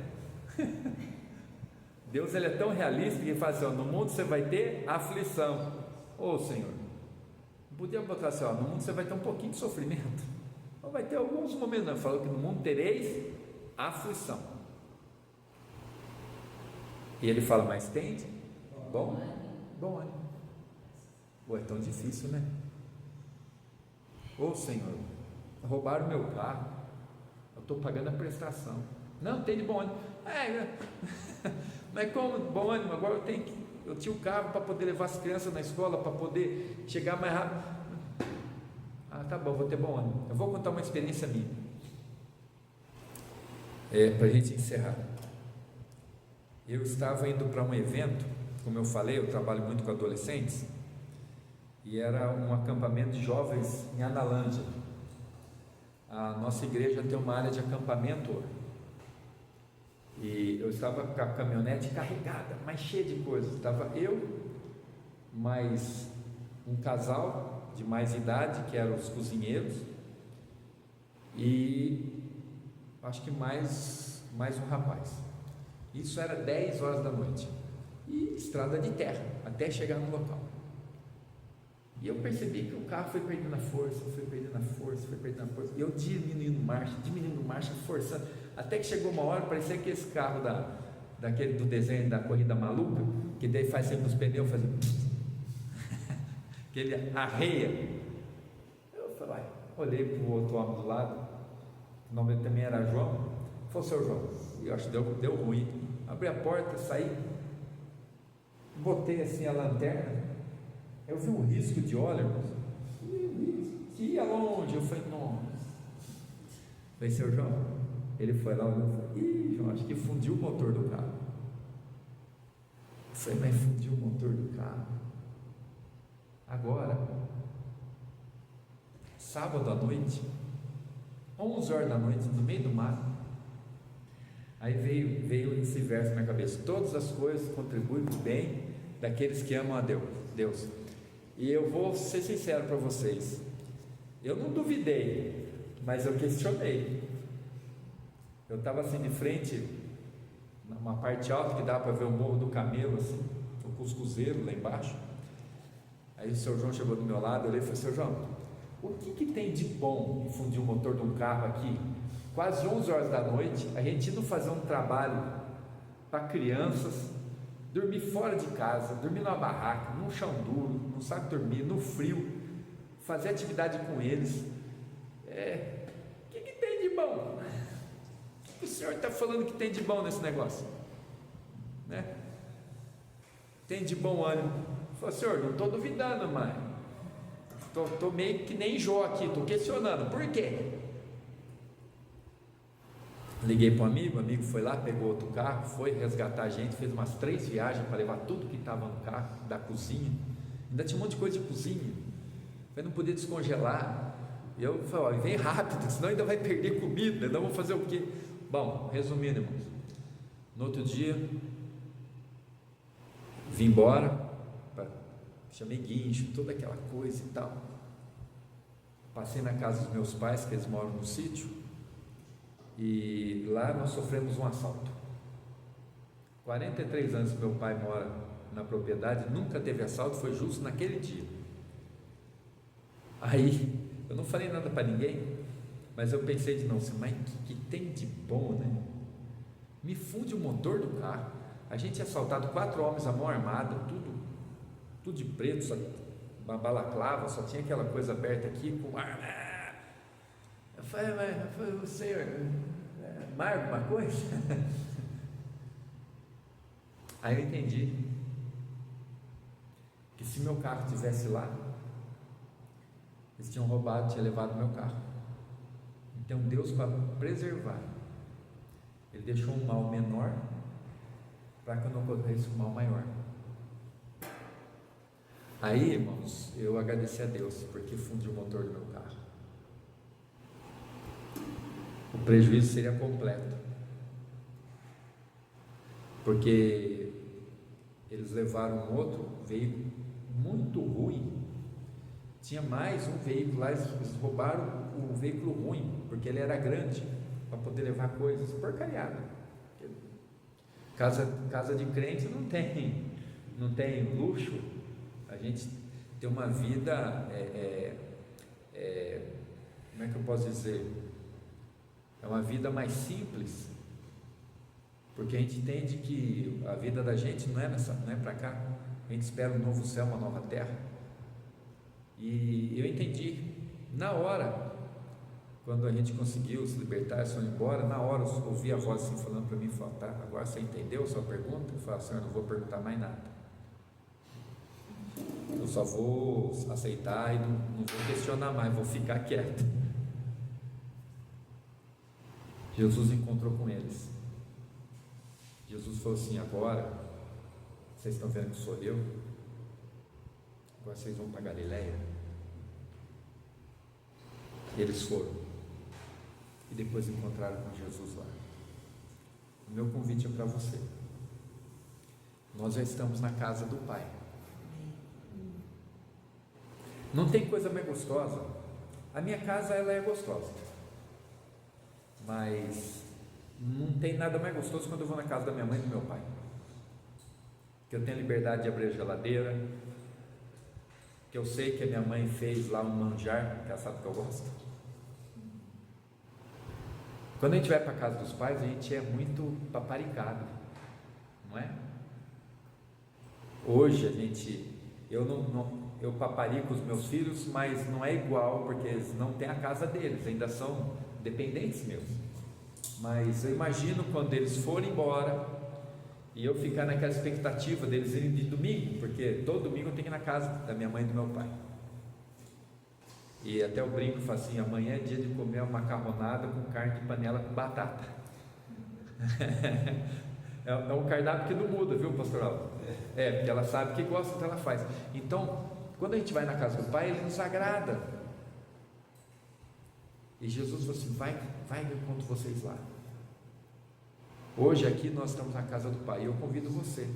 Deus, ele é tão realista que ele fala assim: ó, no mundo você vai ter aflição. Ô Senhor, não podia botar assim: ó, no mundo você vai ter um pouquinho de sofrimento. Ou vai ter alguns momentos, não, falou que no mundo tereis aflição. E ele fala: mas tende bom ânimo. Pô, é tão difícil, né? Ô Senhor, roubaram meu carro, eu estou pagando a prestação. Não, tem de bom ânimo. Mas como bom ânimo? Agora eu tinha o carro para poder levar as crianças na escola, para poder chegar mais rápido. Ah, tá bom, vou ter bom ânimo. Eu vou contar uma experiência minha, para a gente encerrar. Eu estava indo para um evento, como eu falei, eu trabalho muito com adolescentes, e era um acampamento de jovens em Analândia. A nossa igreja tem uma área de acampamento, e eu estava com a caminhonete carregada, mas cheia de coisas. Estava eu, mais um casal de mais idade, que eram os cozinheiros, e acho que mais um rapaz. Isso era 10 horas da noite, e estrada de terra, até chegar no local. E eu percebi que o carro foi perdendo a força, e eu diminuindo marcha, forçando, até que chegou uma hora, parecia que esse carro daquele do desenho da corrida maluca, que daí faz sempre os pneus, faz que ele arreia. Eu falei, olhei para o outro homem do lado, o nome dele também era João, falou, seu João, e eu acho que deu ruim, abri a porta, saí, botei assim a lanterna, eu vi um risco de óleo, irmãos, que ia longe. Eu falei, nossa. Falei, seu João, ele foi lá, olhou e falou, João, acho que fundiu o motor do carro. Eu falei, mas fundiu o motor do carro. Agora, sábado à noite, 11 horas da noite, no meio do mato, aí veio esse verso na minha cabeça: todas as coisas contribuem para o bem daqueles que amam a Deus. E eu vou ser sincero para vocês, eu não duvidei, mas eu questionei. Eu estava assim de frente, numa parte alta que dá para ver o Morro do Camelo, assim, o Cuscuzeiro lá embaixo. Aí o seu João chegou do meu lado, eu olhei e falei, seu João, o que tem de bom em fundir o motor de um carro aqui, quase 11 horas da noite, a gente não fazer um trabalho para crianças, dormir fora de casa, dormir numa barraca, num chão duro, não sabe dormir, no frio, fazer atividade com eles, o que tem de bom? O que o senhor está falando que tem de bom nesse negócio? Né? Tem de bom ânimo? Falei, senhor, não estou duvidando mais, estou meio que nem Jó aqui, estou questionando, por quê? Liguei para um amigo, o amigo foi lá, pegou outro carro, foi resgatar a gente, fez umas 3 viagens para levar tudo que estava no carro, da cozinha, ainda tinha um monte de coisa de cozinha, eu não podia descongelar. Eu falei, vem rápido, senão ainda vai perder comida, não vou fazer o quê? Bom, resumindo, irmãos, no outro dia vim embora, chamei guincho, toda aquela coisa e tal, passei na casa dos meus pais, que eles moram no sítio, e lá nós sofremos um assalto. 43 anos que meu pai mora na propriedade, nunca teve assalto, foi justo naquele dia. Aí eu não falei nada para ninguém, mas eu pensei de novo assim, mas que tem de bom, né? Me funde o motor do carro, a gente é assaltado, 4 homens à mão armada, tudo de preto, só uma balaclava, só tinha aquela coisa aberta aqui com arma. Eu falei, mas o senhor mais alguma coisa? Aí eu entendi que se meu carro estivesse lá, eles tinham roubado, tinham levado meu carro. Então Deus, para preservar, Ele deixou um mal menor para que eu não ocorresse um mal maior. Aí, irmãos, eu agradeci a Deus porque fundiu o motor do meu carro. O prejuízo seria completo, porque eles levaram um outro veículo muito ruim, tinha mais um veículo lá, eles roubaram o veículo ruim, porque ele era grande, para poder levar coisas, porcariada. Casa de crente não tem luxo, a gente tem uma vida, como é que eu posso dizer? É uma vida mais simples, porque a gente entende que a vida da gente não é para cá, a gente espera um novo céu, uma nova terra. E eu entendi na hora, quando a gente conseguiu se libertar, eles foram embora, na hora eu ouvi a voz assim falando para mim, falou, tá, agora você entendeu a sua pergunta? Eu falei, senhor, não vou perguntar mais nada, eu só vou aceitar e não vou questionar mais, vou ficar quieto. Jesus encontrou com eles. Jesus falou assim, agora vocês estão vendo que sou eu, agora vocês vão para Galileia. Eles foram e depois encontraram com Jesus lá. O meu convite é para você. Nós já estamos na casa do Pai. Não tem coisa mais gostosa. A minha casa, ela é gostosa, mas não tem nada mais gostoso quando eu vou na casa da minha mãe e do meu pai, que eu tenho liberdade de abrir a geladeira, que eu sei que a minha mãe fez lá um manjar, que ela sabe que eu gosto. Quando a gente vai para a casa dos pais, a gente é muito paparicado, não é? Hoje eu paparico os meus filhos, mas não é igual, porque eles não têm a casa deles, ainda são dependentes meus. Mas eu imagino quando eles forem embora e eu ficar naquela expectativa deles irem de domingo, porque todo domingo eu tenho que ir na casa da minha mãe e do meu pai. E até eu brinco e falo assim: amanhã é dia de comer uma macarronada com carne de panela com batata. É um cardápio que não muda, viu, pastoral? Porque ela sabe que gosta, então ela faz. Então, quando a gente vai na casa do Pai, Ele nos agrada. E Jesus falou assim: vai que eu encontro vocês lá. Hoje aqui nós estamos na casa do Pai. E eu convido você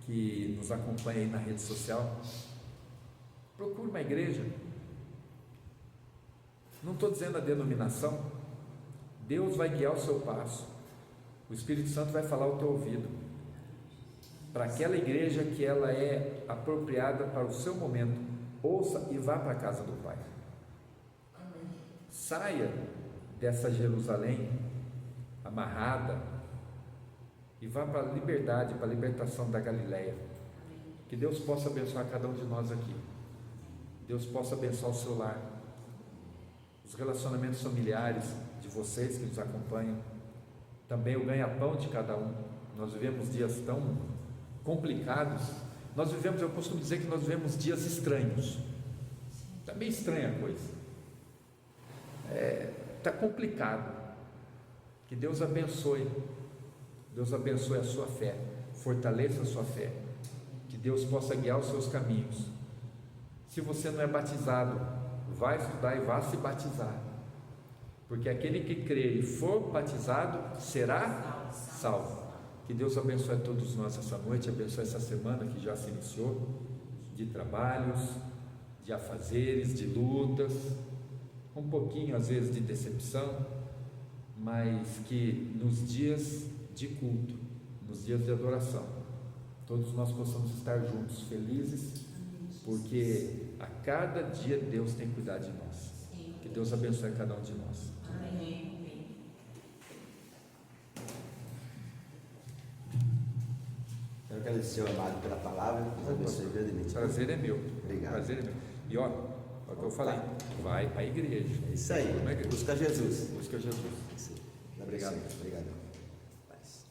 que nos acompanha aí na rede social, procure uma igreja. Não estou dizendo a denominação. Deus vai guiar o seu passo. O Espírito Santo vai falar ao teu ouvido, para aquela igreja que ela é apropriada para o seu momento. Ouça e vá para a casa do Pai. Amém. Saia dessa Jerusalém amarrada e vá para a liberdade, para a libertação da Galileia. Que Deus possa abençoar cada um de nós aqui. Deus possa abençoar o seu lar, os relacionamentos familiares de vocês que nos acompanham, também o ganha-pão de cada um. Nós vivemos dias tão complicados. Eu costumo dizer que nós vivemos dias estranhos. Está meio estranha a coisa. Está complicado. Que Deus abençoe. Deus abençoe a sua fé. Fortaleça a sua fé. Que Deus possa guiar os seus caminhos. Se você não é batizado, vá estudar e vá se batizar. Porque aquele que crer e for batizado será salvo. Que Deus abençoe a todos nós essa noite, abençoe essa semana que já se iniciou, de trabalhos, de afazeres, de lutas, um pouquinho às vezes de decepção, mas que nos dias de culto, nos dias de adoração, todos nós possamos estar juntos, felizes, porque a cada dia Deus tem cuidado de nós. Que Deus abençoe cada um de nós. Amém. Quero agradecer ao amado pela palavra. Deus abençoe grandemente. Prazer é meu. Obrigado. Prazer é meu. E ó, é o que eu falei, vai para a igreja. É isso aí. Busca Jesus. Busca Jesus. Obrigado. Obrigado. Paz.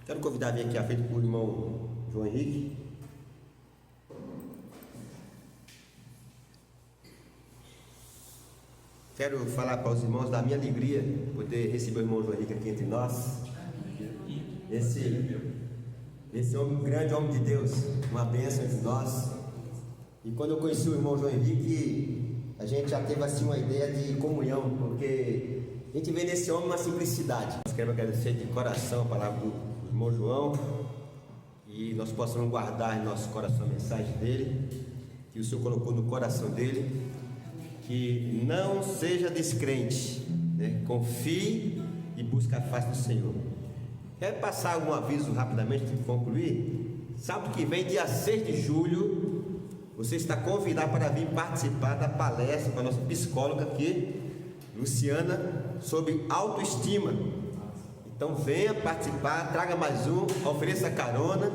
Quero convidar a vir aqui à frente para o irmão João Henrique. Quero falar para os irmãos da minha alegria poder receber o irmão João Henrique aqui entre nós. Esse homem, grande homem de Deus, uma bênção entre nós. E quando eu conheci o irmão João Henrique, a gente já teve assim uma ideia de comunhão, porque a gente vê nesse homem uma simplicidade. Nós queremos agradecer de coração a palavra do irmão João, e nós possamos guardar em nosso coração a mensagem dele, que o Senhor colocou no coração dele. Que não seja descrente, né? Confie e busque a face do Senhor. Quer passar algum aviso rapidamente para concluir? Sábado que vem, dia 6 de julho, você está convidado para vir participar da palestra com a nossa psicóloga aqui, Luciana, sobre autoestima. Então venha participar, traga mais um, ofereça carona.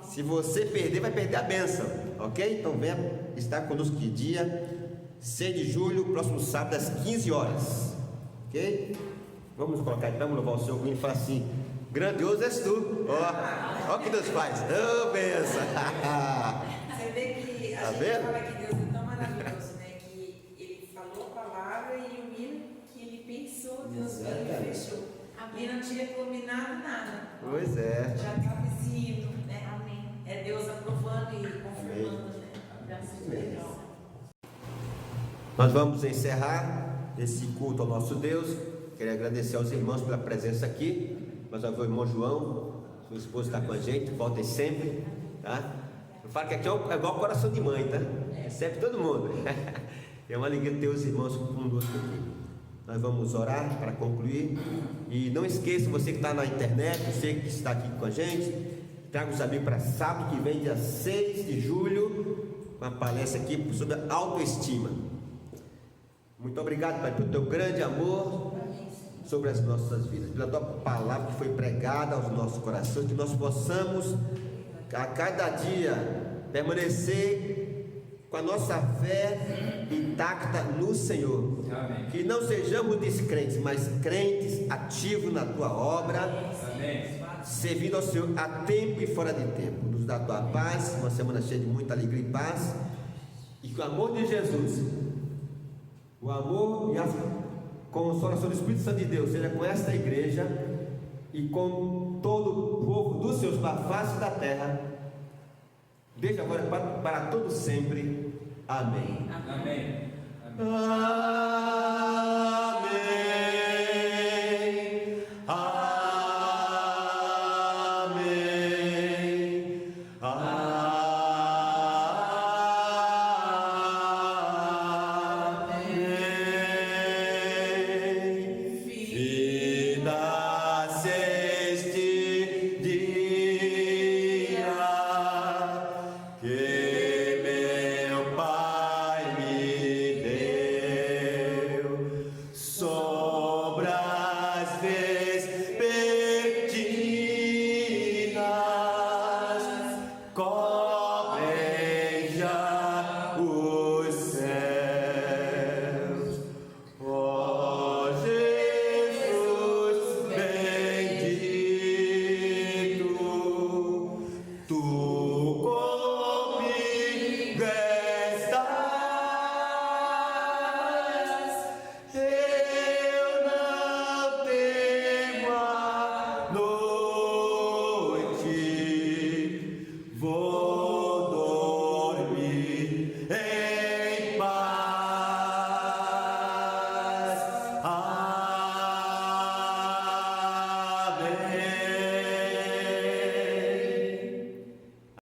Se você perder, vai perder a bênção, ok? Então venha estar conosco que dia 6 de julho, próximo sábado, às 15 horas. Ok? Vamos colocar, vamos louvar o Senhor e falar assim: grandioso és tu. Ó o que Deus faz. Ô, benção. Você vê que a gente fala que Deus é tão maravilhoso, né? Que Ele falou a palavra e o hino que Ele pensou, Deus veio e fechou. E não tinha combinado nada. Pois é. Já estava esse hino, né? Amém. É Deus aprovando e confirmando, né? Graças a Deus. Nós vamos encerrar esse culto ao nosso Deus. Quero agradecer aos irmãos pela presença aqui. Nós vamos ver o irmão João, sua esposa está com a gente, voltem sempre, tá? Eu falo que aqui é igual coração de mãe, tá? Recebe todo mundo. É uma alegria ter os irmãos conosco aqui. Nós vamos orar para concluir. E não esqueça, você que está na internet, você que está aqui com a gente, Traga os amigos para sábado que vem, dia 6 de julho, uma palestra aqui sobre autoestima. Muito obrigado, Pai, pelo teu grande amor sobre as nossas vidas, pela tua palavra que foi pregada aos nossos corações, que nós possamos a cada dia permanecer com a nossa fé intacta no Senhor. Amém. Que não sejamos descrentes, mas crentes ativos na tua obra. Amém. Servindo ao Senhor a tempo e fora de tempo. Nos dá a tua paz, uma semana cheia de muita alegria e paz. E que o amor de Jesus, o amor e a consolação do Espírito Santo de Deus seja com esta igreja e com todo o povo dos seus na face da terra, desde agora para todo sempre. Amém. Amém. Vou